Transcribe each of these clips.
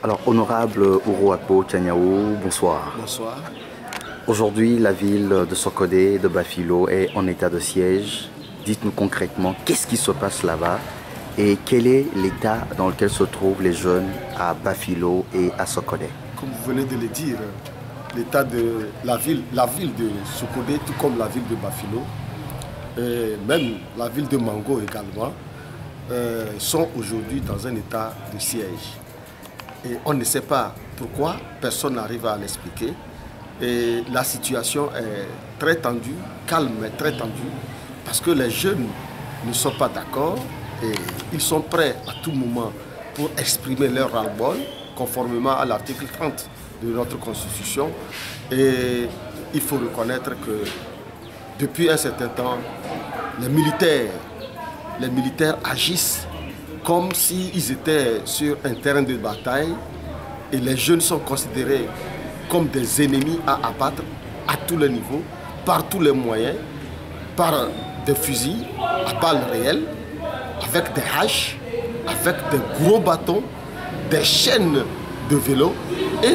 Alors, honorable Uruapo Tchaniaou, bonsoir. Bonsoir. Aujourd'hui, la ville de Sokodé, de Bafilo, est en état de siège. Dites-nous concrètement, qu'est-ce qui se passe là-bas et quel est l'état dans lequel se trouvent les jeunes à Bafilo et à Sokodé? Comme vous venez de le dire, l'état de la ville de Sokodé, tout comme la ville de Bafilo, et même la ville de Mango également, sont aujourd'hui dans un état de siège. Et on ne sait pas pourquoi, personne n'arrive à l'expliquer. Et la situation est très tendue, calme mais très tendue, parce que les jeunes ne sont pas d'accord et ils sont prêts à tout moment pour exprimer leur ras-le-bol, conformément à l'article 30 de notre Constitution. Et il faut reconnaître que depuis un certain temps, les militaires agissent comme s'ils étaient sur un terrain de bataille et les jeunes sont considérés comme des ennemis à abattre à tous les niveaux, par tous les moyens, par des fusils à balles réelles, avec des haches, avec des gros bâtons, des chaînes de vélo et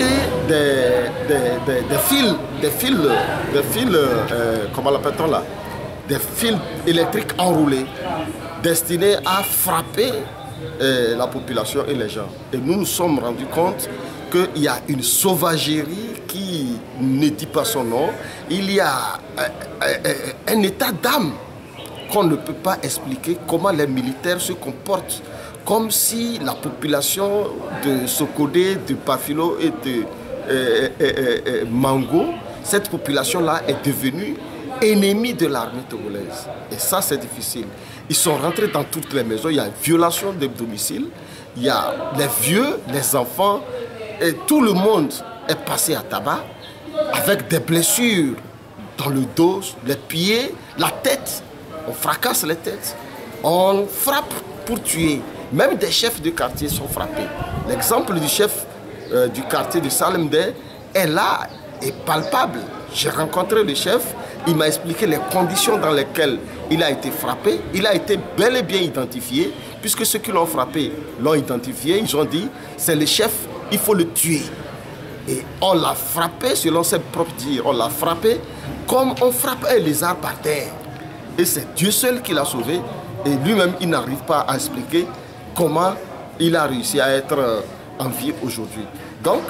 comment l'appelle-t-on là? Des fils électriques enroulés destinés à frapper la population et les gens. Et nous nous sommes rendus compte qu'il y a une sauvagerie qui ne dit pas son nom. Il y a un état d'âme qu'on ne peut pas expliquer, comment les militaires se comportent comme si la population de Sokodé, de Bafilo et de Mango, cette population-là est devenue ennemie de l'armée togolaise. Et ça, c'est difficile. Ils sont rentrés dans toutes les maisons, il y a une violation des domiciles, il y a les vieux, les enfants, et tout le monde est passé à tabac avec des blessures dans le dos, les pieds, la tête. On fracasse les têtes, on frappe pour tuer. Même des chefs de quartier sont frappés. L'exemple du chef du quartier de Salemdé est là, est palpable. J'ai rencontré le chef, il m'a expliqué les conditions dans lesquelles il a été frappé. Il a été bel et bien identifié, puisque ceux qui l'ont frappé l'ont identifié. Ils ont dit, c'est le chef, il faut le tuer. Et on l'a frappé, selon ses propres dires, on l'a frappé comme on frappe un lézard par terre. Et c'est Dieu seul qui l'a sauvé. Et lui-même, il n'arrive pas à expliquer comment il a réussi à être en vie aujourd'hui. Donc,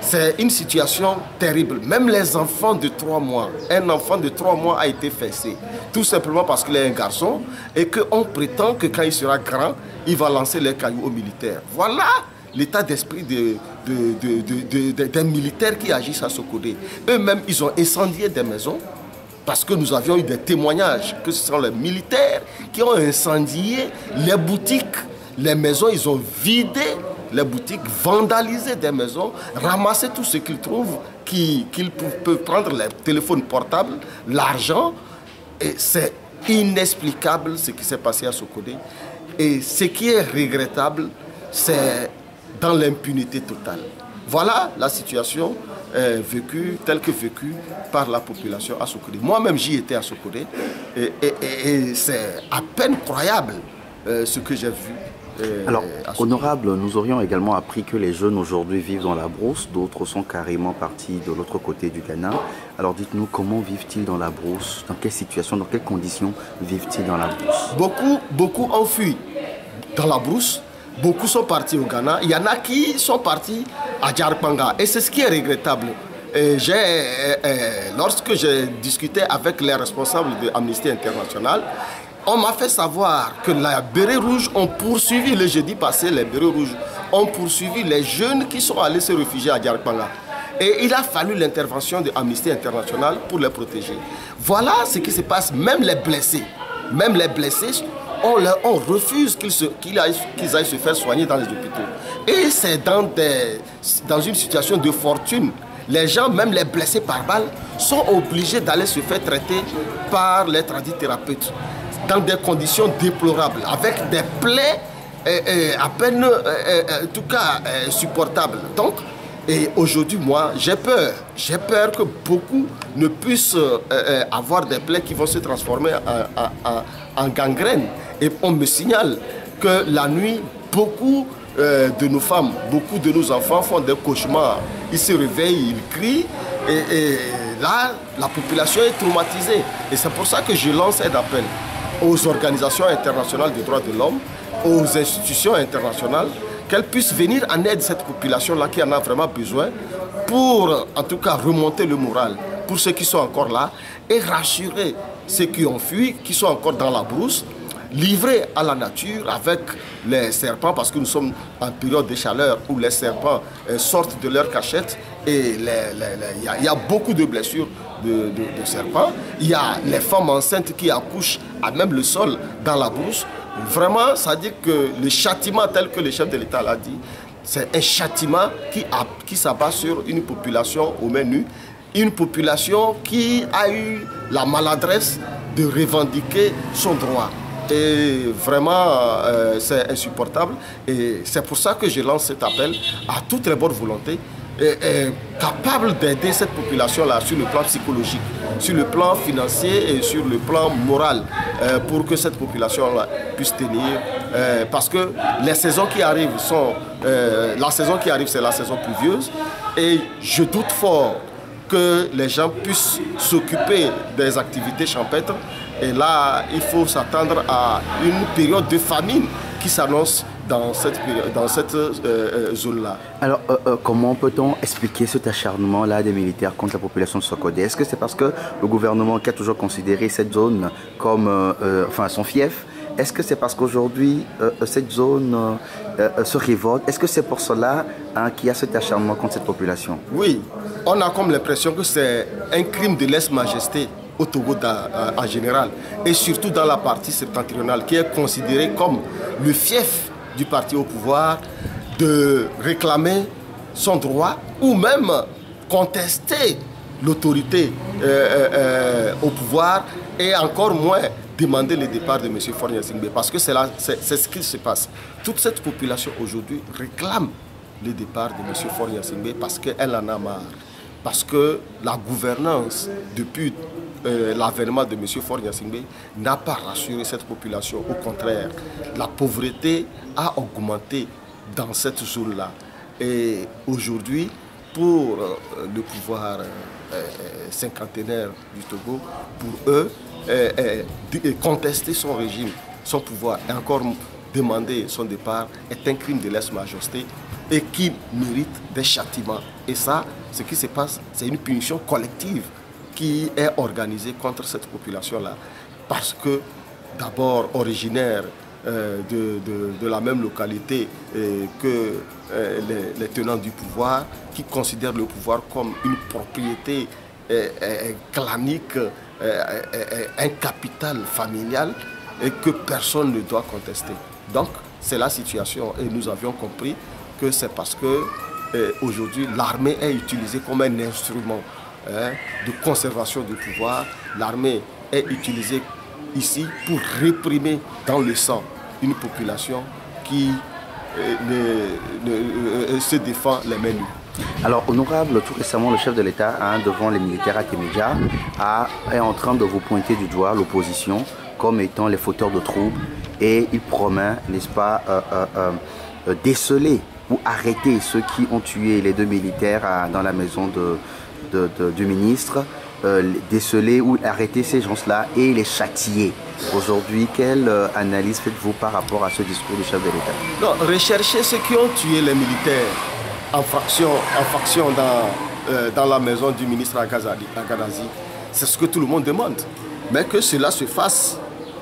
c'est une situation terrible. Même les enfants de 3 mois, un enfant de 3 mois a été fessé. Tout simplement parce qu'il est un garçon et qu'on prétend que quand il sera grand, il va lancer les cailloux aux militaires. Voilà l'état d'esprit des militaires qui agissent à Sokodé. Eux-mêmes, ils ont incendié des maisons parce que nous avions eu des témoignages que ce sont les militaires qui ont incendié les boutiques, les maisons, ils ont vidé les boutiques, vandalisé des maisons, ramasser tout ce qu'ils trouvent, qu'ils peuvent prendre les téléphones portables, l'argent. Et c'est inexplicable ce qui s'est passé à Sokodé. Et ce qui est regrettable, c'est dans l'impunité totale. Voilà la situation telle que vécue par la population à Sokodé. Moi-même, j'y étais à Sokodé et c'est à peine croyable ce que j'ai vu. Alors, honorable, nous aurions également appris que les jeunes aujourd'hui vivent dans la brousse, d'autres sont carrément partis de l'autre côté du Ghana. Alors dites-nous, comment vivent-ils dans la brousse? Dans quelle situation, dans quelles conditions vivent-ils dans la brousse? Beaucoup ont fui dans la brousse, beaucoup sont partis au Ghana. Il y en a qui sont partis à Djarpanga et c'est ce qui est regrettable. Lorsque j'ai discuté avec les responsables de Amnesty International, on m'a fait savoir que les bérets rouges ont poursuivi, le jeudi passé, les bérets rouges ont poursuivi les jeunes qui sont allés se réfugier à Djarpanga. Et il a fallu l'intervention de Amnesty International pour les protéger. Voilà ce qui se passe, même les blessés, on refuse qu'ils aillent se faire soigner dans les hôpitaux. Et c'est dans une situation de fortune. Les gens, même les blessés par balle, sont obligés d'aller se faire traiter par les tradithérapeutes dans des conditions déplorables, avec des plaies à peine, en tout cas, supportables. Donc, et aujourd'hui, moi, j'ai peur. J'ai peur que beaucoup ne puissent avoir des plaies qui vont se transformer en gangrène. Et on me signale que la nuit, beaucoup de nos femmes, beaucoup de nos enfants font des cauchemars. Ils se réveillent, ils crient et là, la population est traumatisée. Et c'est pour ça que je lance un appel aux organisations internationales des droits de l'homme, aux institutions internationales, qu'elles puissent venir en aide à cette population-là qui en a vraiment besoin pour, en tout cas, remonter le moral pour ceux qui sont encore là et rassurer ceux qui ont fui, qui sont encore dans la brousse, livrés à la nature avec les serpents, parce que nous sommes en période de chaleur où les serpents sortent de leur cachette et il y a beaucoup de blessures de serpents. Il y a les femmes enceintes qui accouchent à même le sol dans la brousse. Vraiment, ça dit que le châtiment tel que le chef de l'État l'a dit, c'est un châtiment qui s'abat sur une population aux mains nues, une population qui a eu la maladresse de revendiquer son droit. Et vraiment, c'est insupportable. Et c'est pour ça que je lance cet appel à toutes les bonnes volontés, capables d'aider cette population-là sur le plan psychologique, sur le plan financier et sur le plan moral, pour que cette population-là puisse tenir. Parce que les saisons qui arrivent sont... la saison qui arrive, c'est la saison pluvieuse. Et je doute fort que les gens puissent s'occuper des activités champêtres. Et là, il faut s'attendre à une période de famine qui s'annonce dans cette zone-là. Alors, comment peut-on expliquer cet acharnement-là des militaires contre la population de Sokodé? Est-ce que c'est parce que le gouvernement qui a toujours considéré cette zone comme son fief? Est-ce que c'est parce qu'aujourd'hui, cette zone se révolte? Est-ce que c'est pour cela qu'il y a cet acharnement contre cette population? Oui, on a comme l'impression que c'est un crime de lèse-majesté au Togo en général, et surtout dans la partie septentrionale, qui est considérée comme le fief du parti au pouvoir, de réclamer son droit ou même contester l'autorité au pouvoir, et encore moins demander le départ de M. Faure Gnassingbé, parce que c'est ce qui se passe. Toute cette population aujourd'hui réclame le départ de M. Faure Gnassingbé parce qu'elle en a marre. Parce que la gouvernance, depuis l'avènement de M. Faure Gnassingbé, n'a pas rassuré cette population. Au contraire, la pauvreté a augmenté dans cette zone-là. Et aujourd'hui, pour le pouvoir cinquantenaire du Togo, pour eux, contester son régime, son pouvoir, et encore demander son départ est un crime de lèse-majesté et qui mérite des châtiments. Et ça, ce qui se passe, c'est une punition collective qui est organisée contre cette population-là. Parce que, d'abord, originaire de la même localité que les tenants du pouvoir, qui considèrent le pouvoir comme une propriété clanique, un capital familial, et que personne ne doit contester. Donc, c'est la situation. Et nous avions compris que c'est parce que aujourd'hui, l'armée est utilisée comme un instrument de conservation du pouvoir. L'armée est utilisée ici pour réprimer dans le sang une population qui se défend les mains nues. Alors, honorable, tout récemment, le chef de l'État, devant les militaires à Témédja, est en train de vous pointer du doigt l'opposition comme étant les fauteurs de troubles, et il promet, n'est-ce pas, déceler ou arrêter ceux qui ont tué les deux militaires dans la maison du ministre, déceler ou arrêter ces gens-là et les châtier. Aujourd'hui, quelle analyse faites-vous par rapport à ce discours du chef de l'État? Non, rechercher ceux qui ont tué les militaires en faction dans la maison du ministre Agadazi, c'est ce que tout le monde demande. Mais que cela se fasse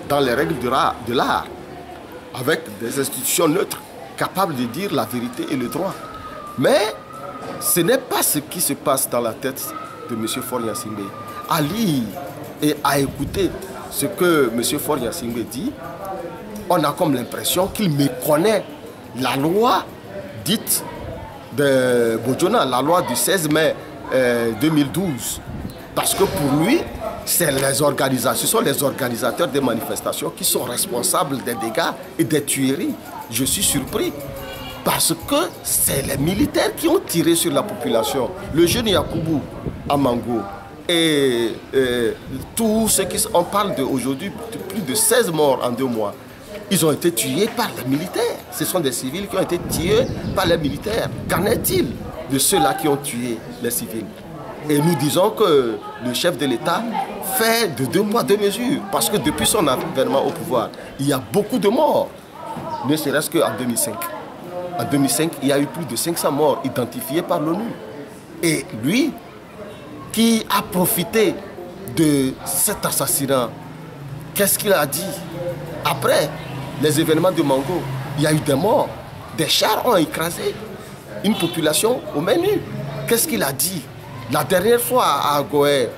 dans les règles de l'art, avec des institutions neutres, capables de dire la vérité et le droit. Mais ce n'est pas ce qui se passe dans la tête de M. Faure Gnassingbé. À lire et à écouter ce que M. Faure Gnassingbé dit, on a comme l'impression qu'il méconnaît la loi dite de Bojona, la loi du 16 mai 2012. Parce que pour lui, ce sont les organisateurs des manifestations qui sont responsables des dégâts et des tueries. Je suis surpris parce que c'est les militaires qui ont tiré sur la population. Le jeune Yakubu à Mango et tous ceux qui... On parle aujourd'hui de plus de 16 morts en 2 mois. ils ont été tués par les militaires. Ce sont des civils qui ont été tués par les militaires. Qu'en est-il de ceux-là qui ont tué les civils? Et nous disons que le chef de l'État fait de 2 poids 2 mesures. Parce que depuis son avènement au pouvoir, il y a beaucoup de morts. Ne serait-ce qu'en 2005. En 2005, il y a eu plus de 500 morts identifiés par l'ONU. Et lui, qui a profité de cet assassinat, qu'est-ce qu'il a dit? Après les événements de Mango, il y a eu des morts. Des chars ont écrasé une population au menu. Qu'est-ce qu'il a dit? La dernière fois à Agoé,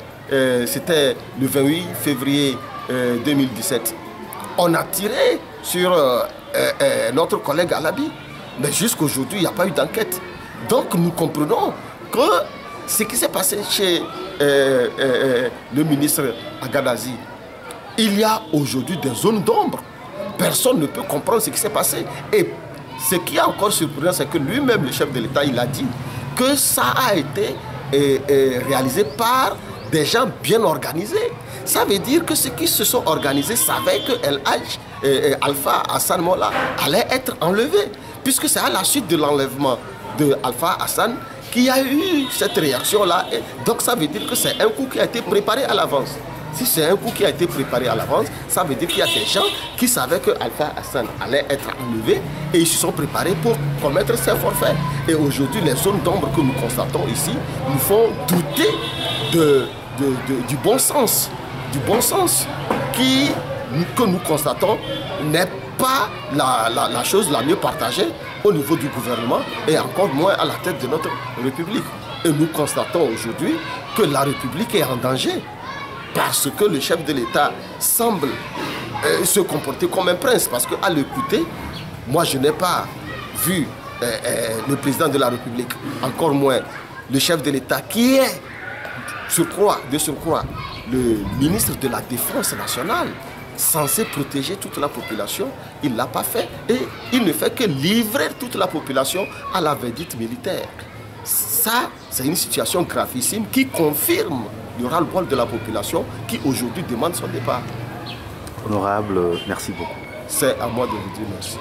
c'était le 28 février 2017. On a tiré sur notre collègue Alabi. Mais jusqu'à aujourd'hui, il n'y a pas eu d'enquête. Donc nous comprenons que ce qui s'est passé chez le ministre Agadazi, il y a aujourd'hui des zones d'ombre. Personne ne peut comprendre ce qui s'est passé. Et ce qui est encore surprenant, c'est que lui-même, le chef de l'État, il a dit que ça a été réalisé par des gens bien organisés. Ça veut dire que ceux qui se sont organisés savaient que El Hadj Alpha Hassan Mollah allait être enlevé. Puisque c'est à la suite de l'enlèvement de Alpha Hassan qu'il y a eu cette réaction-là. Donc ça veut dire que c'est un coup qui a été préparé à l'avance. Si c'est un coup qui a été préparé à l'avance, ça veut dire qu'il y a des gens qui savaient que Alpha Hassan allait être enlevé et ils se sont préparés pour commettre ces forfaits. Et aujourd'hui, les zones d'ombre que nous constatons ici nous font douter du bon sens. Du bon sens que nous constatons n'est pas la chose la mieux partagée au niveau du gouvernement et encore moins à la tête de notre République. Et nous constatons aujourd'hui que la République est en danger parce que le chef de l'État semble se comporter comme un prince. Parce qu'à l'écouter, moi je n'ai pas vu le président de la République, encore moins le chef de l'État qui est de surcroît le ministre de la Défense nationale, censé protéger toute la population. Il ne l'a pas fait et il ne fait que livrer toute la population à la verdicte militaire. Ça, c'est une situation gravissime qui confirme le ras-le-bol de la population qui aujourd'hui demande son départ. Honorable, merci beaucoup. C'est à moi de vous dire merci.